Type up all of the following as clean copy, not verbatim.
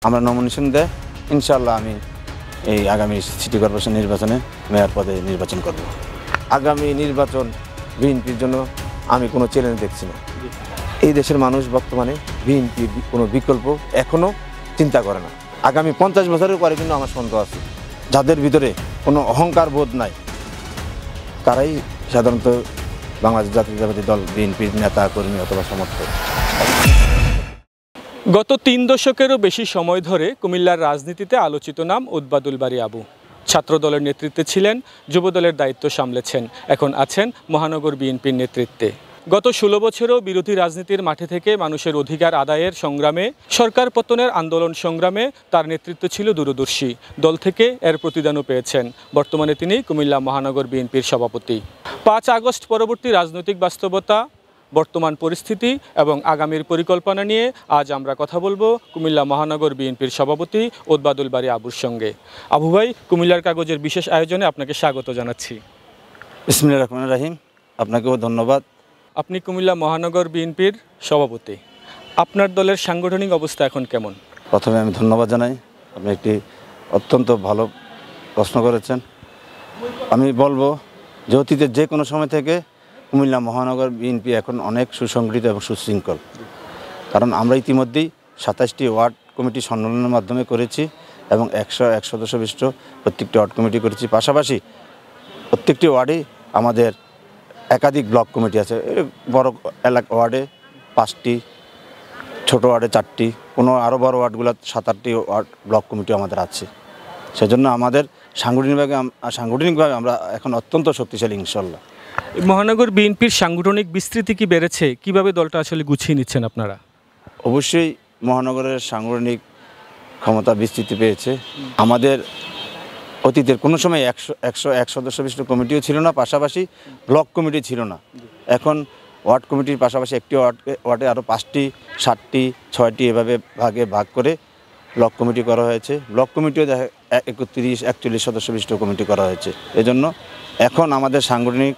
আমরা নমিনেশন দেয় ইনশাআল্লাহ আমি এই আগামী সিটি কর্পোরেশন নির্বাচনে মেয়র পদে নির্বাচন করব। আগামী নির্বাচন বিএনপির জন্য আমি কোনো চ্যালেঞ্জ দেখছি না। এই দেশের মানুষ বর্তমানে বিএনপির কোনো বিকল্প এখনও চিন্তা করে না। আগামী 50 বছরের পরে কিন্তু আমার সন্দেহ আছে, যাদের ভিতরে কোনো অহংকার বোধ নাই তারাই সাধারণত বাংলাদেশ জাতীয়তাবাদী দল বিএনপির নেতা কর্মী অথবা সমর্থক। গত 3 দশকেরও বেশি সময় ধরে কুমিল্লার রাজনীতিতে আলোচিত নাম উদ্বাদুল বারী আবু। ছাত্র দলের নেতৃত্বে ছিলেন, যুব দলের দায়িত্ব সামলেছেন, এখন আছেন মহানগর বিএনপির নেতৃত্বে। গত 16 বছরেও বিরোধী রাজনীতির মাঠে থেকে মানুষের অধিকার আদায়ের সংগ্রামে, সরকার পতনের আন্দোলন সংগ্রামে তার নেতৃত্ব ছিল দূরদর্শী। দল থেকে এর প্রতিদানও পেয়েছেন। বর্তমানে তিনি কুমিল্লা মহানগর বিএনপির সভাপতি। 5 আগস্ট পরবর্তী রাজনৈতিক বাস্তবতা, বর্তমান পরিস্থিতি এবং আগামীর পরিকল্পনা নিয়ে আজ আমরা কথা বলবো কুমিল্লা মহানগর বিএনপির সভাপতি উদ্বাদুল বারী আবুর সঙ্গে। আবু ভাই, কুমিল্লার কাগজের বিশেষ আয়োজনে আপনাকে স্বাগত জানাচ্ছি। বিসমিল্লাহির রহমানির রহিম। আপনাকেও ধন্যবাদ। আপনি কুমিল্লা মহানগর বিএনপির সভাপতি, আপনার দলের সাংগঠনিক অবস্থা এখন কেমন? প্রথমে আমি ধন্যবাদ জানাই, আপনি একটি অত্যন্ত ভালো প্রশ্ন করেছেন। আমি বলবো যে অতীতের যে কোনো সময় থেকে কুমিল্লা মহানগর বিএনপি এখন অনেক সুসংগঠিত এবং সুশৃঙ্খল। কারণ আমরা ইতিমধ্যেই 27টি ওয়ার্ড কমিটি সম্মেলনের মাধ্যমে করেছি এবং 101 সদস্য বিশিষ্ট প্রত্যেকটি ওয়ার্ড কমিটি করেছি। পাশাপাশি প্রত্যেকটি ওয়ার্ডে আমাদের একাধিক ব্লক কমিটি আছে। বড় এলাকা ওয়ার্ডে 5টি, ছোট ওয়ার্ডে 4টি, কোনো আরও বড় ওয়ার্ডগুলো 7-8টি ওয়ার্ড ব্লক কমিটি আমাদের আছে। সেজন্য আমাদের সাংগঠনিকভাবে আমরা এখন অত্যন্ত শক্তিশালী ইনশাল্লাহ। মহানগর বিএনপির সাংগঠনিক বিস্তৃতি কি বেড়েছে? কিভাবে দলটা আসলে গুছিয়ে নিচ্ছেন আপনারা? অবশ্যই মহানগরের সাংগঠনিক ক্ষমতা বিস্তৃতি পেয়েছে। আমাদের অতীতের কোনো সময় 101 সদস্য বিশিষ্ট কমিটিও ছিল না, পাশাপাশি ব্লক কমিটি ছিল না। এখন ওয়ার্ড কমিটির পাশাপাশি একটি ওয়ার্ডে আরও 5টি, 7টি, 6টি এভাবে ভাগ করে ব্লক কমিটি করা হয়েছে। ব্লক কমিটিও 31-41 সদস্য বিশিষ্ট কমিটি করা হয়েছে। এজন্য এখন আমাদের সাংগঠনিক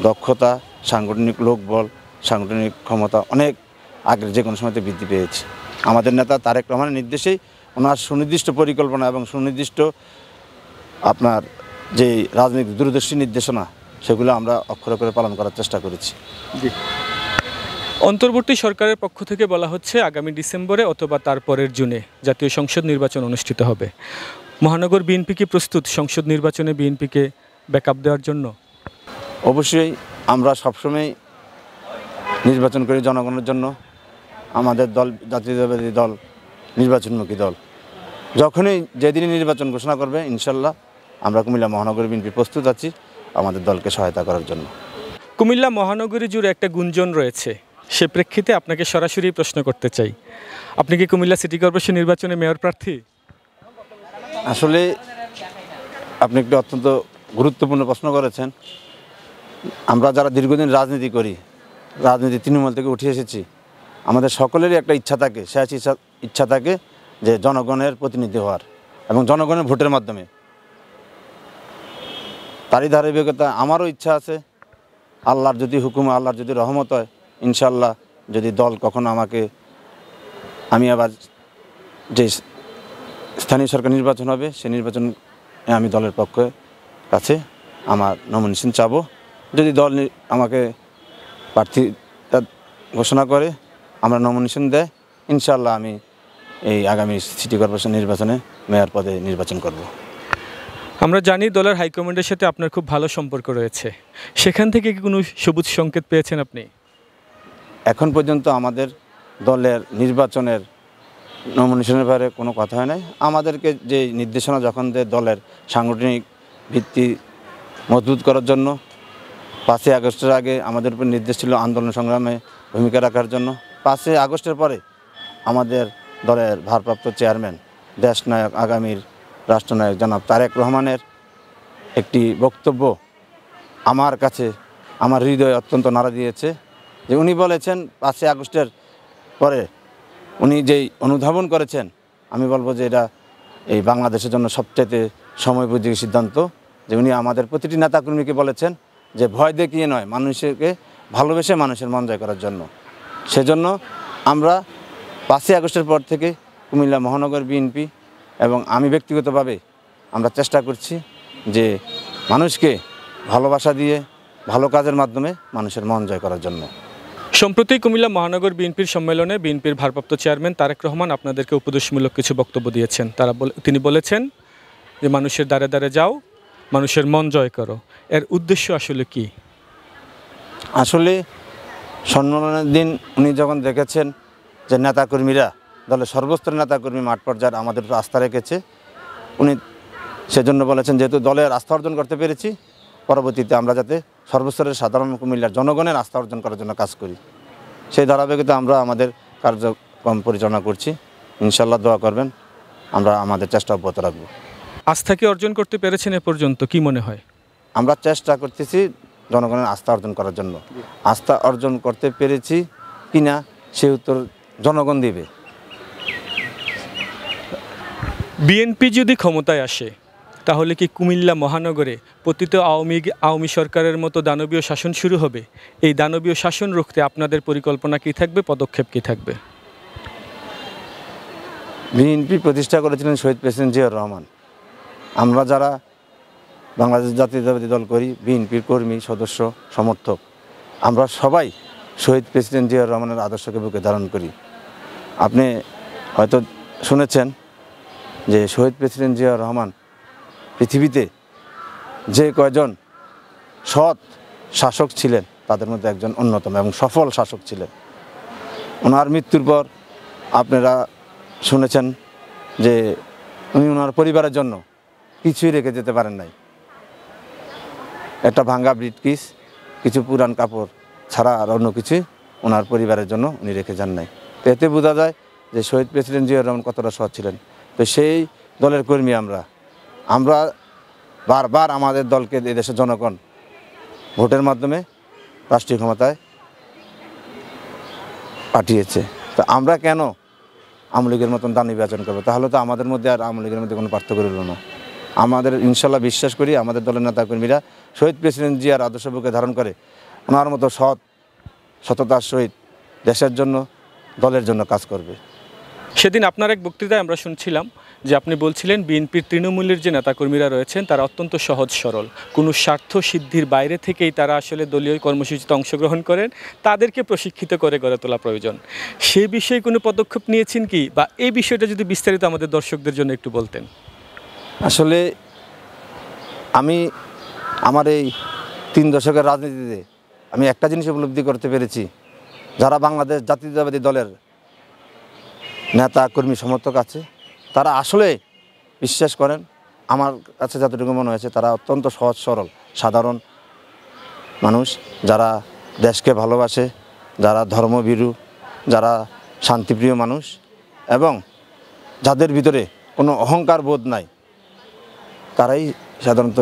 দক্ষতা, সাংগঠনিক লোকবল, সাংগঠনিক ক্ষমতা অনেক আগের যে কোনো সময়তে বৃদ্ধি পেয়েছে। আমাদের নেতা তারেক রহমানের নির্দেশেই ওনার সুনির্দিষ্ট পরিকল্পনা এবং সুনির্দিষ্ট আপনার যে রাজনৈতিক দূরদর্শী নির্দেশনা, সেগুলো আমরা অক্ষরে করে পালন করার চেষ্টা করেছি। অন্তর্বর্তী সরকারের পক্ষ থেকে বলা হচ্ছে আগামী ডিসেম্বরে অথবা তার পরের জুনে জাতীয় সংসদ নির্বাচন অনুষ্ঠিত হবে। মহানগর বিএনপি কি প্রস্তুত সংসদ নির্বাচনে বিএনপিকে ব্যাকআপ দেওয়ার জন্য? অবশ্যই আমরা সবসময় নির্বাচন করি জনগণের জন্য। আমাদের দল জাতীয়তাবাদী দল নির্বাচনমুখী দল। যখনই যেদিনই নির্বাচন ঘোষণা করবে ইনশাল্লাহ আমরা কুমিল্লা মহানগর বিএনপি প্রস্তুত আছি আমাদের দলকে সহায়তা করার জন্য। কুমিল্লা মহানগরী জুড়ে একটা গুঞ্জন রয়েছে, সে প্রেক্ষিতে আপনাকে সরাসরি প্রশ্ন করতে চাই, আপনি কি কুমিল্লা সিটি কর্পোরেশন নির্বাচনে মেয়র প্রার্থী? আসলে আপনি একটি অত্যন্ত গুরুত্বপূর্ণ প্রশ্ন করেছেন। আমরা যারা দীর্ঘদিন রাজনীতি করি, রাজনীতি তৃণমূল থেকে উঠে এসেছি, আমাদের সকলেরই একটা ইচ্ছা থাকে, শেষ ইচ্ছা থাকে যে জনগণের প্রতিনিধি হওয়ার এবং জনগণের ভোটের মাধ্যমে। তারই ধারাবাহিকতা আমারও ইচ্ছা আছে। আল্লাহর যদি হুকুম, আল্লাহর যদি রহমত হয় ইনশাল্লাহ, যদি দল কখনো আমাকে, আমি আবার যে স্থানীয় সরকার নির্বাচন হবে সে নির্বাচন আমি দলের পক্ষে কাছে আমার নমিনেশন চাবো। যদি দল আমাকে প্রার্থী ঘোষণা করে, আমরা নমিনেশন দেয়, ইনশাল্লাহ আমি এই আগামী সিটি কর্পোরেশন নির্বাচনে মেয়র পদে নির্বাচন করব। আমরা জানি দলের হাইকমান্ডের সাথে আপনার খুব ভালো সম্পর্ক রয়েছে, সেখান থেকে কি কোনো সবুজ সংকেত পেয়েছেন আপনি? এখন পর্যন্ত আমাদের দলের নির্বাচনের নমিনেশনের ব্যাপারে কোনো কথা হয় নাই। আমাদেরকে যে নির্দেশনা যখন দেয় দলের সাংগঠনিক ভিত্তি মজবুত করার জন্য, 5ই আগস্টের আগে আমাদের উপর নির্দেশ ছিল আন্দোলন সংগ্রামে ভূমিকা রাখার জন্য। 5ই আগস্টের পরে আমাদের দলের ভারপ্রাপ্ত চেয়ারম্যান, দেশনায়ক, আগামীর রাষ্ট্রনায়ক জনাব তারেক রহমানের একটি বক্তব্য আমার কাছে আমার হৃদয়ে অত্যন্ত নাড়া দিয়েছে। যে উনি বলেছেন 5ই আগস্টের পরে উনি যেই অনুধাবন করেছেন, আমি বলবো যে এটা এই বাংলাদেশের জন্য সবচাইতে সময়োপযোগী সিদ্ধান্ত। যে উনি আমাদের প্রতিটি নেতাকর্মীকে বলেছেন যে ভয় দেখিয়ে নয়, মানুষকে ভালোবেসে মানুষের মন জয় করার জন্য। সেজন্য আমরা 5ই আগস্টের পর থেকে কুমিল্লা মহানগর বিএনপি এবং আমি ব্যক্তিগতভাবে আমরা চেষ্টা করছি যে মানুষকে ভালোবাসা দিয়ে ভালো কাজের মাধ্যমে মানুষের মন জয় করার জন্য। সম্প্রতি কুমিল্লা মহানগর বিএনপির সম্মেলনে বিএনপির ভারপ্রাপ্ত চেয়ারম্যান তারেক রহমান আপনাদেরকে উপদেশমূলক কিছু বক্তব্য দিয়েছেন। তিনি বলেছেন যে মানুষের দ্বারে দ্বারে যাও, মানুষের মন জয় করো। এর উদ্দেশ্য আসলে কি? আসলে সম্মেলনের দিন উনি যখন দেখেছেন যে নেতাকর্মীরা, দলের সর্বস্তরের নেতাকর্মী মাঠ পর্যায়ে আমাদের উপর আস্থা রেখেছে, উনি সেজন্য বলেছেন যেহেতু দলের আস্থা অর্জন করতে পেরেছি, পরবর্তীতে আমরা যাতে সর্বস্তরের সাধারণ কুমিল্লার জনগণের আস্থা অর্জন করার জন্য কাজ করি। সেই ধারাবাহিকতা আমরা আমাদের কার্যক্রম পরিচালনা করছি। ইনশাল্লাহ দোয়া করবেন, আমরা আমাদের চেষ্টা অব্যাহত রাখব। আস্থা কি অর্জন করতে পেরেছেন এ পর্যন্ত, কি মনে হয়? আমরা চেষ্টা করতেছি জনগণের আস্থা অর্জন করার জন্য। আস্থা অর্জন করতে পেরেছি কিনা সে উত্তর জনগণ দিবে। বিএনপি যদি ক্ষমতায় আসে তাহলে কি কুমিল্লা মহানগরে পতিত আওয়ামী সরকারের মতো দানবীয় শাসন শুরু হবে? এই দানবীয় শাসন রুখতে আপনাদের পরিকল্পনা কী থাকবে, পদক্ষেপ কী থাকবে? বিএনপি প্রতিষ্ঠা করেছিলেন শহীদ প্রেসিডেন্ট জিয়াউর রহমান। আমরা যারা বাংলাদেশ জাতীয়তাবাদী দল করি, বিএনপির কর্মী, সদস্য, সমর্থক, আমরা সবাই শহীদ প্রেসিডেন্ট জিয়াউর রহমানের আদর্শকে বুকে ধারণ করি। আপনি হয়তো শুনেছেন যে শহীদ প্রেসিডেন্ট জিয়াউর রহমান পৃথিবীতে যে কয়জন সৎ শাসক ছিলেন তাদের মধ্যে একজন অন্যতম এবং সফল শাসক ছিলেন। ওনার মৃত্যুর পর আপনারা শুনেছেন যে উনি ওনার পরিবারের জন্য কিছুই রেখে যেতে পারেন নাই। একটা ভাঙ্গা ব্রিটকিস, কিছু পুরান কাপড় ছাড়া আর অন্য কিছু ওনার পরিবারের জন্য উনি রেখে যান নাই। তো এতে বোঝা যায় যে শহীদ প্রেসিডেন্ট জিয়াউর রহমান কতটা সৎ ছিলেন। তো সেই দলের কর্মী আমরা বারবার আমাদের দলকে এদেশের জনগণ ভোটের মাধ্যমে রাষ্ট্রীয় ক্ষমতায় পাঠিয়েছে। তো আমরা কেন আওয়ামী লীগের মতন দান নির্বাচন করবো? তাহলে তো আমাদের মধ্যে আর আওয়ামী লীগের মধ্যে কোনো পার্থক্য রইল না। আমাদের ইনশাল্লাহ বিশ্বাস করি আমাদের দলের নেতাকর্মীরা শহীদ প্রেসিডেন্ট জিয়ার আদর্শ বুকে ধারণ করে ওনার মতো সততার সহিত দেশের জন্য, দলের জন্য কাজ করবে। সেদিন আপনার এক বক্তৃতায় আমরা শুনছিলাম যে আপনি বলছিলেন বিএনপির তৃণমূলের যে নেতাকর্মীরা রয়েছেন তারা অত্যন্ত সহজ সরল, কোনো স্বার্থ সিদ্ধির বাইরে থেকেই তারা আসলে দলীয় কর্মসূচিতে অংশগ্রহণ করেন, তাদেরকে প্রশিক্ষিত করে গড়ে তোলা প্রয়োজন। সে বিষয়ে কোনো পদক্ষেপ নিয়েছেন কি, বা এই বিষয়টা যদি বিস্তারিত আমাদের দর্শকদের জন্য একটু বলতেন। আসলে আমি আমার এই 3 দশকের রাজনীতিতে আমি একটা জিনিস উপলব্ধি করতে পেরেছি, যারা বাংলাদেশ জাতীয়তাবাদী দলের নেতা কর্মী সমর্থক আছে তারা আসলে বিশ্বাস করেন, আমার কাছে যতটুকু মনে হয়েছে তারা অত্যন্ত সহজ সরল সাধারণ মানুষ, যারা দেশকে ভালোবাসে, যারা ধর্মভীরু, যারা শান্তিপ্রিয় মানুষ এবং যাদের ভিতরে কোনো অহংকার বোধ নাই, তারাই সাধারণত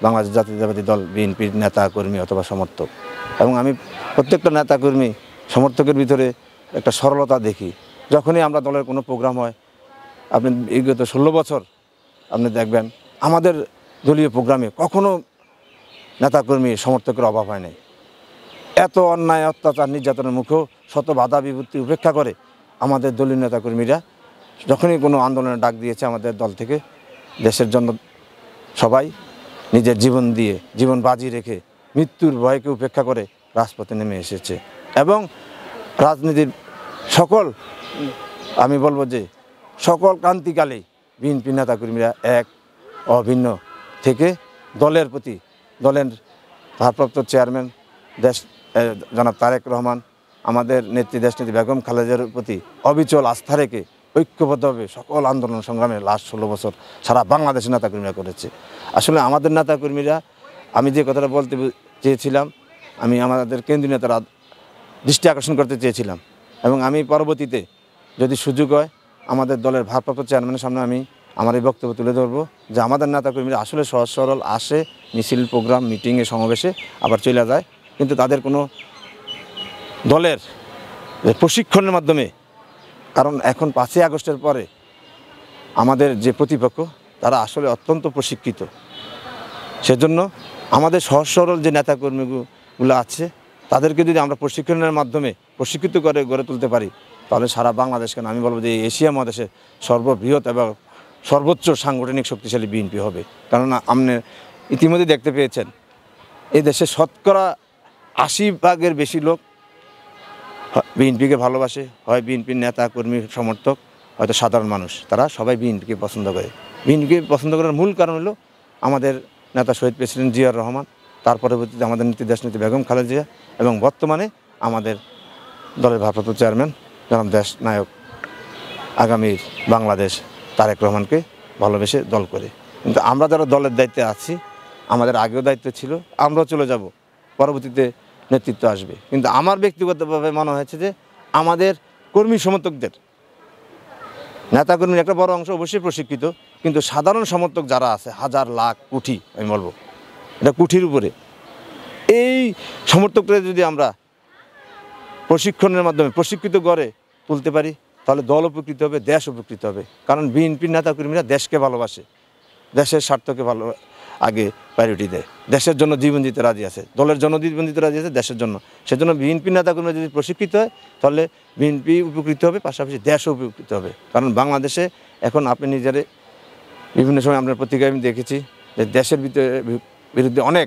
বাংলাদেশ জাতীয়তাবাদী দল বিএনপির নেতা কর্মী অথবা সমর্থক। এবং আমি প্রত্যেকটা নেতা কর্মী সমর্থকের ভিতরে একটা সরলতা দেখি। যখনই আমরা দলের কোনো প্রোগ্রাম হয়, আপনি বিগত 16 বছর আপনি দেখবেন আমাদের দলীয় প্রোগ্রামে কখনো নেতাকর্মী সমর্থকের অভাব হয় নাই। এত অন্যায়, অত্যাচার, নির্যাতনের মুখেও শত বাধা বিপত্তি উপেক্ষা করে আমাদের দলীয় নেতাকর্মীরা যখনই কোনো আন্দোলনের ডাক দিয়েছে আমাদের দল থেকে, দেশের জন্য সবাই নিজের জীবন দিয়ে, জীবন বাজি রেখে, মৃত্যুর ভয়কে উপেক্ষা করে রাজপথে নেমে এসেছে। এবং রাজনীতির আমি বলবো যে সকল ক্রান্তিকালেই বিএনপি নেতাকর্মীরা এক অভিন্ন থেকে দলের প্রতি, দলের ভারপ্রাপ্ত চেয়ারম্যান জনাব তারেক রহমান, আমাদের নেত্রী দেশনেত্রী বেগম খালেদার প্রতি অবিচল আস্থা রেখে ঐক্যবদ্ধভাবে সকল আন্দোলন সংগ্রামে লাস্ট 16 বছর সারা বাংলাদেশের নেতাকর্মীরা করেছে। আসলে আমাদের নেতাকর্মীরা, আমি যে কথাটা বলতে চেয়েছিলাম, আমি আমাদের কেন্দ্রীয় নেতারা দৃষ্টি আকর্ষণ করতে চেয়েছিলাম এবং আমি পরবর্তীতে যদি সুযোগ হয় আমাদের দলের ভারপ্রাপ্ত চেয়ারম্যানের সামনে আমি আমার এই বক্তব্য তুলে ধরবো যে আমাদের নেতাকর্মীরা আসলে সহজ সরল, আসে মিছিল, প্রোগ্রাম, মিটিংয়ে, সমাবেশে আবার চলে যায়, কিন্তু তাদের কোনো দলের প্রশিক্ষণের মাধ্যমে, কারণ এখন 5ই আগস্টের পরে আমাদের যে প্রতিপক্ষ তারা আসলে অত্যন্ত প্রশিক্ষিত, সেজন্য আমাদের সহজ সরল যে নেতাকর্মীগুলো আছে তাদেরকে যদি আমরা প্রশিক্ষণের মাধ্যমে প্রশিক্ষিত করে গড়ে তুলতে পারি তাহলে সারা বাংলাদেশ কেন, আমি বলবো যে এশিয়া মহাদেশে সর্ববৃহৎ এবং সর্বোচ্চ সাংগঠনিক শক্তিশালী বিএনপি হবে। কারণ আপনি ইতিমধ্যে দেখতে পেয়েছেন এই দেশে শতকরা ৮০% বেশি লোক বিএনপিকে ভালোবাসে, হয় বিএনপির নেতা কর্মী সমর্থক, হয়তো সাধারণ মানুষ, তারা সবাই বিএনপিকে পছন্দ করে। বিএনপিকে পছন্দ করার মূল কারণ হলো আমাদের নেতা শহীদ প্রেসিডেন্ট জিয়াউর রহমান, তার পরবর্তীতে আমাদের দেশনেত্রী বেগম খালেদা জিয়া, এবং বর্তমানে আমাদের দলের ভারপ্রাপ্ত চেয়ারম্যান জনাব দেশ নায়ক আগামীর বাংলাদেশ তারেক রহমানকে ভালোবেসে দল করে। কিন্তু আমরা যারা দলের দায়িত্বে আছি, আমাদের আগেও দায়িত্ব ছিল, আমরাও চলে যাব, পরবর্তীতে নেতৃত্ব আসবে। কিন্তু আমার ব্যক্তিগতভাবে মনে হয়েছে যে আমাদের কর্মী সমর্থকদের, নেতাকর্মীর একটা বড় অংশ অবশ্যই প্রশিক্ষিত, কিন্তু সাধারণ সমর্থক যারা আছে হাজার লাখ কোটি, আমি বলবো এটা কোটির উপরে, এই সমর্থকরা যদি আমরা প্রশিক্ষণের মাধ্যমে প্রশিক্ষিত করে তুলতে পারি, তাহলে দল উপকৃত হবে, দেশ উপকৃত হবে। কারণ বিএনপির নেতাকর্মীরা দেশকে ভালোবাসে, দেশের স্বার্থকে ভালো আগে প্রায়োরিটি দেয়, দেশের জন্য জীবন দিতে রাজি আছে, দলের জন্য জীবন দিতে রাজি আছে, দেশের জন্য। সেজন্য বিএনপির নেতাকর্মীরা যদি প্রশিক্ষিত হয়, তাহলে বিএনপি উপকৃত হবে, পাশাপাশি দেশও উপকৃত হবে। কারণ বাংলাদেশে এখন আপনি নিজের বিভিন্ন সময় আপনার পত্রিকায় আমি দেখেছি যে দেশের বিরুদ্ধে অনেক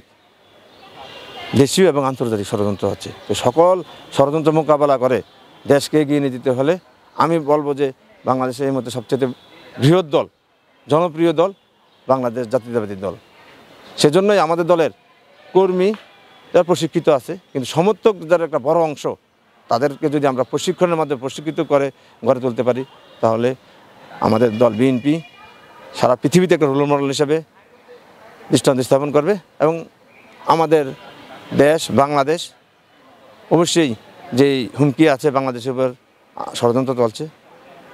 দেশীয় এবং আন্তর্জাতিক ষড়যন্ত্র হচ্ছে। তো সকল ষড়যন্ত্র মোকাবেলা করে দেশকে এগিয়ে নিয়ে যেতে হলে আমি বলবো যে বাংলাদেশের এই মধ্যে সবচেয়ে বৃহৎ দল, জনপ্রিয় দল বাংলাদেশ জাতীয়তাবাদী দল। সেজন্যই আমাদের দলের কর্মী যারা প্রশিক্ষিত আছে, কিন্তু সমর্থক যারা একটা বড় অংশ, তাদেরকে যদি আমরা প্রশিক্ষণের মাধ্যমে প্রশিক্ষিত করে গড়ে তুলতে পারি, তাহলে আমাদের দল বিএনপি সারা পৃথিবীতে একটা রোল মডেল হিসেবে দৃষ্টান্ত স্থাপন করবে। এবং আমাদের দেশ বাংলাদেশ অবশ্যই যেই হুমকি আছে বাংলাদেশের উপর ষড়যন্ত্র চলছে,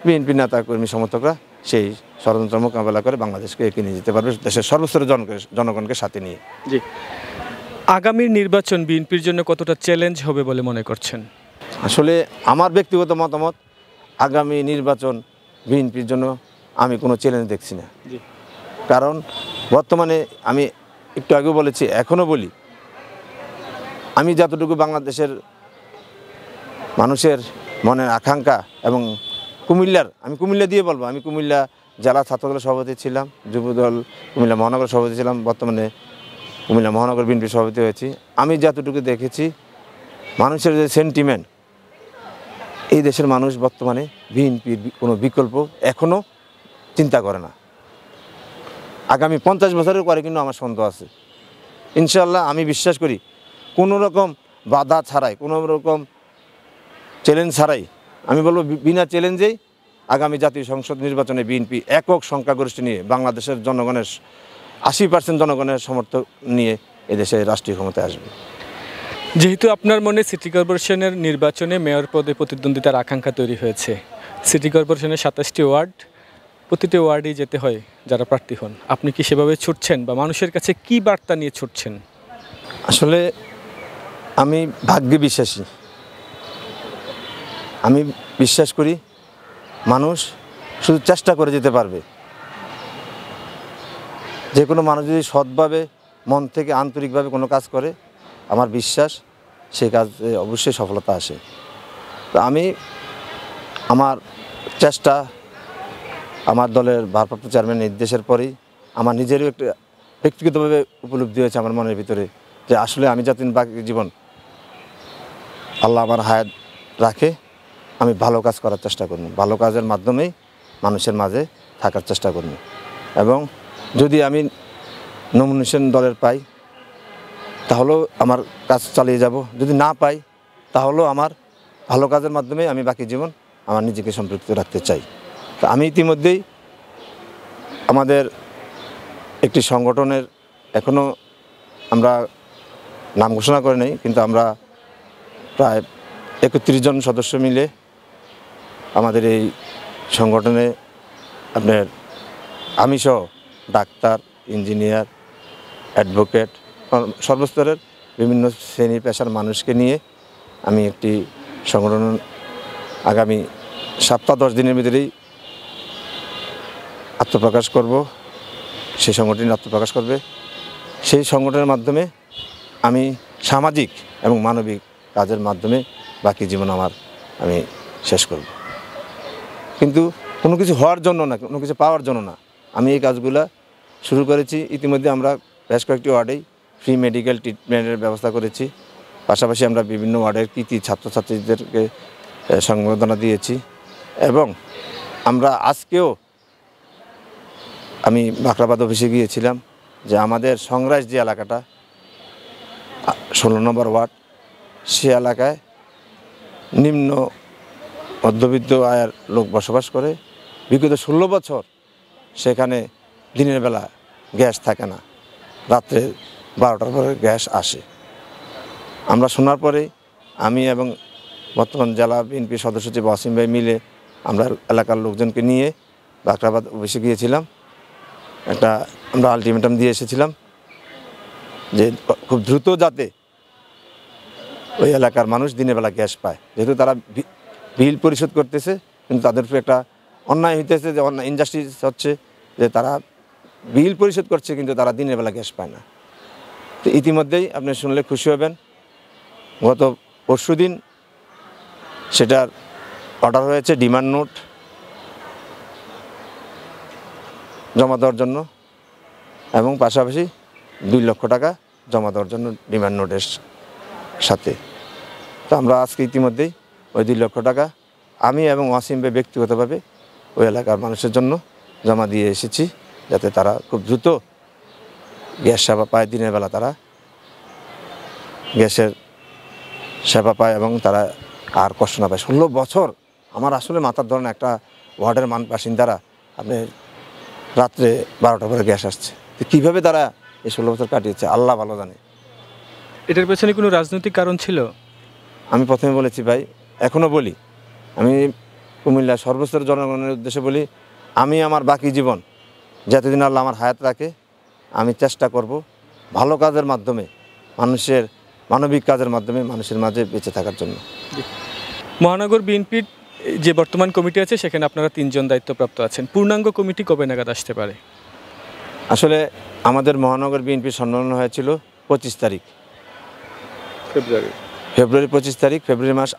বিএনপি নেতা কর্মী সমর্থকরা সেই ষড়যন্ত্র মোকাবেলা করে বাংলাদেশকে এগিয়ে নিয়ে যেতে পারবে, দেশের সর্বস্তরের জনগণকে সাথে নিয়ে। জি, আগামীর নির্বাচন বিএনপির জন্য কতটা চ্যালেঞ্জ হবে বলে মনে করছেন? আসলে আমার ব্যক্তিগত মতামত, আগামী নির্বাচন বিএনপির জন্য আমি কোনো চ্যালেঞ্জ দেখছি না। জি, কারণ বর্তমানে আমি একটু আগেও বলেছি, এখনও বলি, আমি যতটুকু বাংলাদেশের মানুষের মনের আকাঙ্ক্ষা এবং আমি কুমিল্লা দিয়ে বলবো, আমি কুমিল্লা জেলা ছাত্রদলের সভাপতি ছিলাম, যুবদল কুমিল্লা মহানগর সভাপতি ছিলাম, বর্তমানে কুমিল্লা মহানগর বিএনপি সভাপতি হয়েছি। আমি যতটুকু দেখেছি মানুষের যে সেন্টিমেন্ট, এই দেশের মানুষ বর্তমানে বিএনপির কোনো বিকল্প এখনও চিন্তা করে না। আগামী 50 বছরের পরে কিন্তু আমার সন্দেহ আছে। ইনশাআল্লাহ আমি বিশ্বাস করি কোনো রকম বাধা ছাড়াই, কোনো রকম চ্যালেঞ্জ ছাড়াই, আমি বলবো বিনা চ্যালেঞ্জেই আগামী জাতীয় সংসদ নির্বাচনে বিএনপি একক সংখ্যাগরিষ্ঠ নিয়ে বাংলাদেশের জনগণের 80% জনগণের সমর্থন নিয়ে এদেশে রাষ্ট্রীয় ক্ষমতায় আসবে। যেহেতু আপনার মনে সিটি কর্পোরেশনের নির্বাচনে মেয়র পদে প্রতিদ্বন্দ্বিতার আকাঙ্ক্ষা তৈরি হয়েছে, সিটি কর্পোরেশনের 27টি ওয়ার্ড, প্রতিটি ওয়ার্ডেই যেতে হয় যারা প্রার্থী হন, আপনি কি সেভাবে ছুটছেন বা মানুষের কাছে কি বার্তা নিয়ে ছুটছেন? আসলে আমি ভাগ্যে বিশ্বাসী। আমি বিশ্বাস করি মানুষ শুধু চেষ্টা করে যেতে পারবে। যে কোনো মানুষ যদি সৎভাবে মন থেকে আন্তরিকভাবে কোনো কাজ করে, আমার বিশ্বাস সেই কাজে অবশ্যই সফলতা আসে। তো আমি আমার চেষ্টা, আমার দলের ভারপ্রাপ্ত চেয়ারম্যান নির্দেশের পরেই আমার নিজেরও একটা ব্যক্তিগতভাবে উপলব্ধি হয়েছে আমার মনের ভিতরে যে আসলে আমি যাতে বাকি জীবন আল্লাহ আমার হায়াত রাখে, আমি ভালো কাজ করার চেষ্টা করব, ভালো কাজের মাধ্যমেই মানুষের মাঝে থাকার চেষ্টা করব। এবং যদি আমি নমিনেশন দলের পাই তাহলেও আমার কাজ চালিয়ে যাব, যদি না পাই তাহলেও আমার ভালো কাজের মাধ্যমে আমি বাকি জীবন আমার নিজেকে সম্পৃক্ত রাখতে চাই। তো আমি ইতিমধ্যেই আমাদের একটি সংগঠনের, এখনও আমরা নাম ঘোষণা করে নেই, কিন্তু আমরা প্রায় 31 জন সদস্য মিলে আমাদের এই সংগঠনে আপনার আমি সহ ডাক্তার, ইঞ্জিনিয়ার, অ্যাডভোকেট, সর্বস্তরের বিভিন্ন শ্রেণী পেশার মানুষকে নিয়ে আমি একটি সংগঠন আগামী সপ্তাহ 10 দিনের ভিতরেই আত্মপ্রকাশ করব। সেই সংগঠন আত্মপ্রকাশ করবে। সেই সংগঠনের মাধ্যমে আমি সামাজিক এবং মানবিক কাজের মাধ্যমে বাকি জীবন আমি শেষ করব। কিন্তু কোনো কিছু হওয়ার জন্য না, কোনো কিছু পাওয়ার জন্য না। আমি এই কাজগুলো শুরু করেছি। ইতিমধ্যে আমরা বেশ কয়েকটি ওয়ার্ডেই ফ্রি মেডিকেল ট্রিটমেন্টের ব্যবস্থা করেছি। পাশাপাশি আমরা বিভিন্ন ওয়ার্ডের কৃতি ছাত্রছাত্রীদেরকে সংবর্ধনা দিয়েছি। এবং আমরা আজকেও আমি বাকরাবাদ অফিসে গিয়েছিলাম যে আমাদের সংরাইজ যে এলাকাটা 16 নম্বর ওয়ার্ড, সে এলাকায় নিম্ন মধ্যবিত্ত আয়ের লোক বসবাস করে। বিগত 16 বছর সেখানে দিনের বেলা গ্যাস থাকে না, রাত্রে 12টার পরে গ্যাস আসে। আমরা শোনার পরে আমি এবং বর্তমান জেলা বিএনপি সদস্য সচিব ওয়াসিম ভাই মিলে আমরা এলাকার লোকজনকে নিয়ে বাকরাবাদ অফিসে গিয়েছিলাম। আমরা আলটিমেটাম দিয়ে এসেছিলাম যে খুব দ্রুত যাতে ওই এলাকার মানুষ দিনের বেলা গ্যাস পায়। যেহেতু তারা বিল পরিশোধ করতেছে, কিন্তু তাদের উপরে একটা অন্যায় হইতেছে, যে অন্যায় ইনজাস্টিস হচ্ছে যে তারা বিল পরিশোধ করছে কিন্তু তারা দিনের বেলা গ্যাস পায় না। তো ইতিমধ্যেই আপনি শুনলে খুশি হবেন, গত পরশুদিন সেটার অর্ডার হয়েছে ডিমান্ড নোট জমা দেওয়ার জন্য, এবং পাশাপাশি 2 লক্ষ টাকা জমা দেওয়ার জন্য ডিমান্ড নোটের সাথে। তো আমরা আজকে ইতিমধ্যেই ওই 2 লক্ষ টাকা আমি এবং ওয়াসিম ভাই ব্যক্তিগতভাবে ওই এলাকার মানুষের জন্য জমা দিয়ে এসেছি, যাতে তারা খুব দ্রুত গ্যাস সেবা পায়, দিনের বেলা তারা গ্যাসের সেবা পায় এবং তারা আর কষ্ট না পায়। 16 বছর আমার আসলে মাথার ধরেন একটা ওয়ার্ডের বাসিন্দারা আপনি রাত্রে 12টার পরে গ্যাস আসছে, তো কীভাবে তারা এই 16 বছর কাটিয়েছে আল্লাহ ভালো জানে। এটার পেছনে কোনো রাজনৈতিক কারণ ছিল? আমি প্রথমে বলেছি ভাই, এখনও বলি, আমি কুমিল্লা সর্বস্তরের জনগণের উদ্দেশ্যে বলি, আমি আমার বাকি জীবন যতদিন আল্লাহ আমার হায়াত রাখে আমি চেষ্টা করব ভালো কাজের মাধ্যমে, মানুষের মানবিক কাজের মাধ্যমে মানুষের মাঝে বেঁচে থাকার জন্য। মহানগর বিএনপির যে বর্তমান কমিটি আছে সেখানে আপনারা 3 জন দায়িত্বপ্রাপ্ত আছেন। পূর্ণাঙ্গ কমিটি কবে নাগাদ আসতে পারে? আসলে আমাদের মহানগর বিএনপির সম্মেলন হয়েছিল 25 তারিখ ফেব্রুয়ারি 25 তারিখ, ফেব্রুয়ারি মাস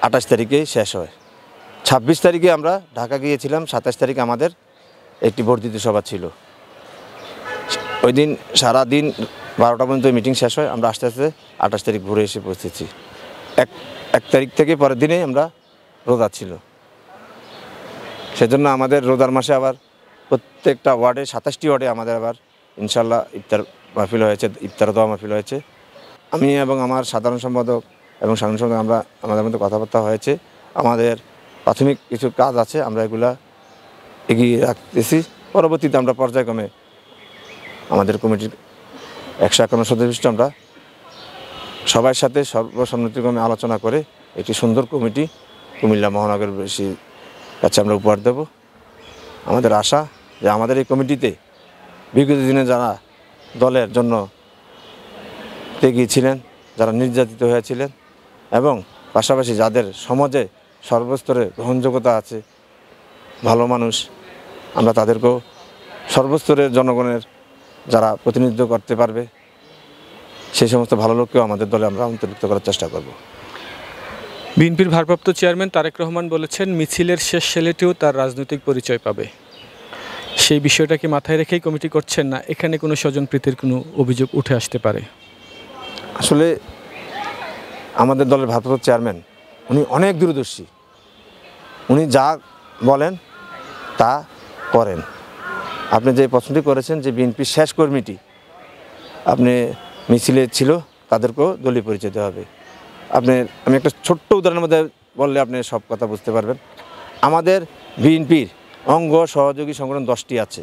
28 তারিখে শেষ হয়। 26 তারিখে আমরা ঢাকা গিয়েছিলাম, 27 তারিখে আমাদের একটি বর্ধিত সভা ছিল। ওই দিন সারাদিন 12টা পর্যন্ত মিটিং শেষ হয়, আমরা আস্তে আস্তে 28 তারিখ ঘুরে এসে পৌঁছেছি। এক তারিখ থেকে পরের দিনেই আমরা রোজা ছিল, সেজন্য আমাদের রোজার মাসে আবার প্রত্যেকটা ওয়ার্ডে 27টি ওয়ার্ডে আমাদের আবার ইনশাল্লাহ ইফতার মাহফিল হয়েছে, ইফতার দোয়া মাহফিল হয়েছে। আমি এবং আমার সাধারণ সম্পাদক এবং সাধারণ সম্পাদক আমাদের মধ্যে কথাবার্তা হয়েছে। আমাদের প্রাথমিক কিছু কাজ আছে, আমরা এগুলা এগিয়ে রাখতেছি। পরবর্তীতে আমরা পর্যায়ক্রমে আমাদের কমিটির 151 সদস্য আমরা সবার সাথে সর্বসম্মতিক্রমে আলোচনা করে একটি সুন্দর কমিটি কুমিল্লা মহানগরবাসীর কাছে আমরা উপহার দেব। আমাদের আশা যে আমাদের এই কমিটিতে বিগত দিনে যারা দলের জন্য এগিয়েছিলেন, যারা নির্যাতিত হয়েছিলেন, এবং পাশাপাশি যাদের সমাজে সর্বস্তরে গ্রহণযোগ্যতা আছে, ভালো মানুষ, আমরা তাদেরকেও সর্বস্তরের জনগণের যারা প্রতিনিধিত্ব করতে পারবে সেই সমস্ত ভালো লোককেও আমাদের দলে আমরা অন্তর্ভুক্ত করার চেষ্টা করব। বিএনপির ভারপ্রাপ্ত চেয়ারম্যান তারেক রহমান বলেছেন, মিছিলের শেষ ছেলেটিও তার রাজনৈতিক পরিচয় পাবে। সেই বিষয়টাকে মাথায় রেখেই কমিটি করছেন, না এখানে কোনো স্বজনপ্রীতির কোনো অভিযোগ উঠে আসতে পারে? আসলে আমাদের দলের ভারপ্রাপ্ত চেয়ারম্যান উনি অনেক দূরদর্শী, উনি যা বলেন তা করেন। আপনি যে প্রশ্নটি করেছেন যে বিএনপির শেষ কর্মীটি আপনি মিছিলে ছিল, তাদেরকেও দলীয় পরিচয় দেওয়া হবে। আমি একটা ছোট্ট উদাহরণের মধ্যে বললে আপনি সব কথা বুঝতে পারবেন। আমাদের বিএনপির অঙ্গ সহযোগী সংগঠন 10টি আছে।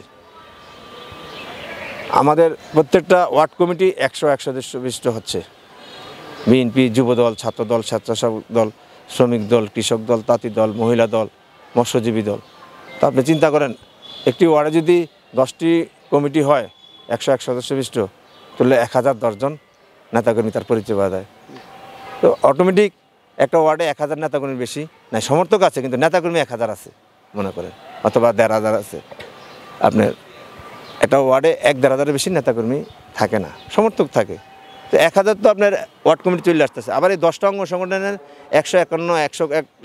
আমাদের প্রত্যেকটা ওয়ার্ড কমিটি 101 সদস্য বিশিষ্ট হচ্ছে। বিএনপি, যুবদল, ছাত্রদল, স্বেচ্ছাসেবক দল, শ্রমিক দল, কৃষক দল, তাঁতি দল, মহিলা দল, মৎস্যজীবী দল। তা আপনি চিন্তা করেন, একটি ওয়ার্ডে যদি 10টি কমিটি হয় 101 সদস্য বিশিষ্ট, তাহলে 1010 জন নেতাকর্মী তার পরিচয় পাওয়া যায়। তো অটোমেটিক একটা ওয়ার্ডে 1000 নেতাকর্মীর বেশি নাই, সমর্থক আছে কিন্তু নেতাকর্মী 1000 আছে মনে করেন, অথবা 1500 আছে। আপনার একটা ওয়ার্ডে 1000-1500 বেশি নেতাকর্মী থাকে না, সমর্থক থাকে। তো 1000 তো আপনার ওয়ার্ড কমিটি চলে আসতেছে। আবার এই 10টা অঙ্গ সংগঠনের 151 101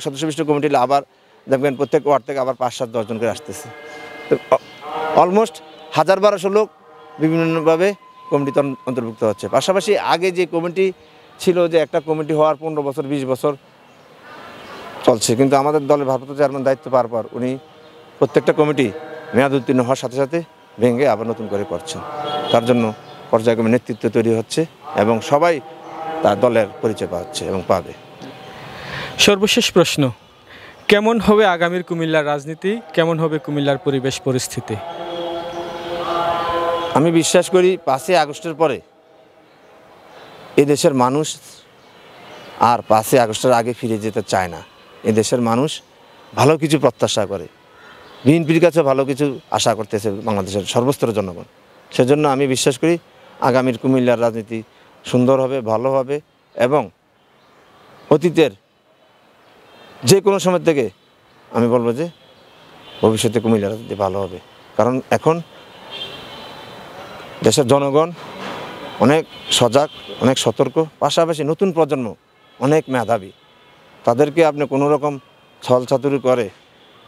সদস্য বিশিষ্ট কমিটি আবার দেখবেন প্রত্যেক ওয়ার্ড থেকে আবার 5-7-10 জন করে আসতেছে। তো অলমোস্ট 1000-1200 লোক বিভিন্নভাবে কমিটিতে অন্তর্ভুক্ত হচ্ছে। পাশাপাশি আগে যে কমিটি ছিল, যে একটা কমিটি হওয়ার 15 বছর 20 বছর চলছে, কিন্তু আমাদের দলের ভারপ্রাপ্ত চেয়ারম্যান দায়িত্ব পাওয়ার পর উনি প্রত্যেকটা কমিটি মেয়াদ উত্তীর্ণ হওয়ার সাথে সাথে ভেঙে আবার নতুন করে করছেন। তার জন্য পর্যায়ক্রমে নেতৃত্ব তৈরি হচ্ছে এবং সবাই তার দলের পরিচয় পাচ্ছে এবং পাবে। সর্বশেষ প্রশ্ন, কেমন হবে আগামীর কুমিল্লার রাজনীতি, কেমন হবে কুমিল্লার পরিবেশ পরিস্থিতি? আমি বিশ্বাস করি 5ই আগস্টের পরে এই দেশের মানুষ আর 5ই আগস্টের আগে ফিরে যেতে চায় না। এই দেশের মানুষ ভালো কিছু প্রত্যাশা করে, বিএনপির কাছে ভালো কিছু আশা করতেছে বাংলাদেশের সর্বস্তরের জনগণ। সেজন্য আমি বিশ্বাস করি আগামীর কুমিল্লার রাজনীতি সুন্দর হবে, ভালো হবে এবং অতীতের যে কোনো সময় থেকে আমি বলবো যে ভবিষ্যতে কুমিল্লার রাজনীতি ভালো হবে। কারণ এখন দেশের জনগণ অনেক সজাগ, অনেক সতর্ক, পাশাপাশি নতুন প্রজন্ম অনেক মেধাবী। তাদেরকে আপনি কোনো রকম ছলচাতুরি করে,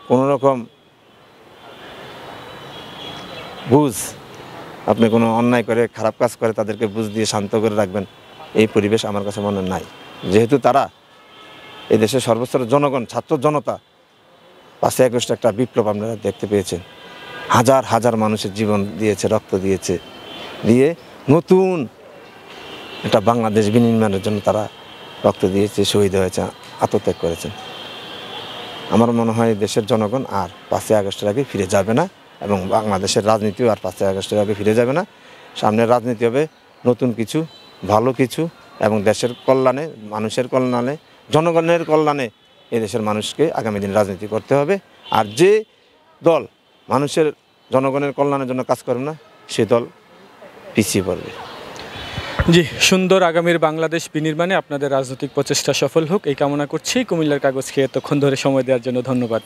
কোনো রকম বুঝ, আপনি কোনো অন্যায় করে খারাপ কাজ করে তাদেরকে বুঝ দিয়ে শান্ত করে রাখবেন, এই পরিবেশ আমার কাছে মনে নাই। যেহেতু তারা এই দেশের সর্বস্তরের জনগণ, ছাত্র জনতা 5ই আগস্ট একটা বিপ্লব আপনারা দেখতে পেয়েছেন। হাজার হাজার মানুষের জীবন দিয়েছে, রক্ত দিয়েছে, দিয়ে নতুন একটা বাংলাদেশ বিনির্মাণের জন্য তারা রক্ত দিয়েছে, শহীদ হয়েছে, আত্মত্যাগ করেছেন। আমার মনে হয় দেশের জনগণ আর 5ই আগস্টের আগে ফিরে যাবে না এবং বাংলাদেশের রাজনীতিও আর 5ই আগস্টের আগে ফিরে যাবে না। সামনের রাজনীতি হবে নতুন কিছু, ভালো কিছু এবং দেশের কল্যাণে, মানুষের কল্যাণে, জনগণের কল্যাণে এই দেশের মানুষকে আগামী দিন রাজনীতি করতে হবে। আর যে দল মানুষের, জনগণের কল্যাণের জন্য কাজ করবে না, সে দল পিছিয়ে পড়বে। জি, সুন্দর আগামীর বাংলাদেশ বিনির্মাণে আপনাদের রাজনৈতিক প্রচেষ্টা সফল হোক এই কামনা করছি। কুমিল্লার কাগজকে এতক্ষণ ধরে সময় দেওয়ার জন্য ধন্যবাদ।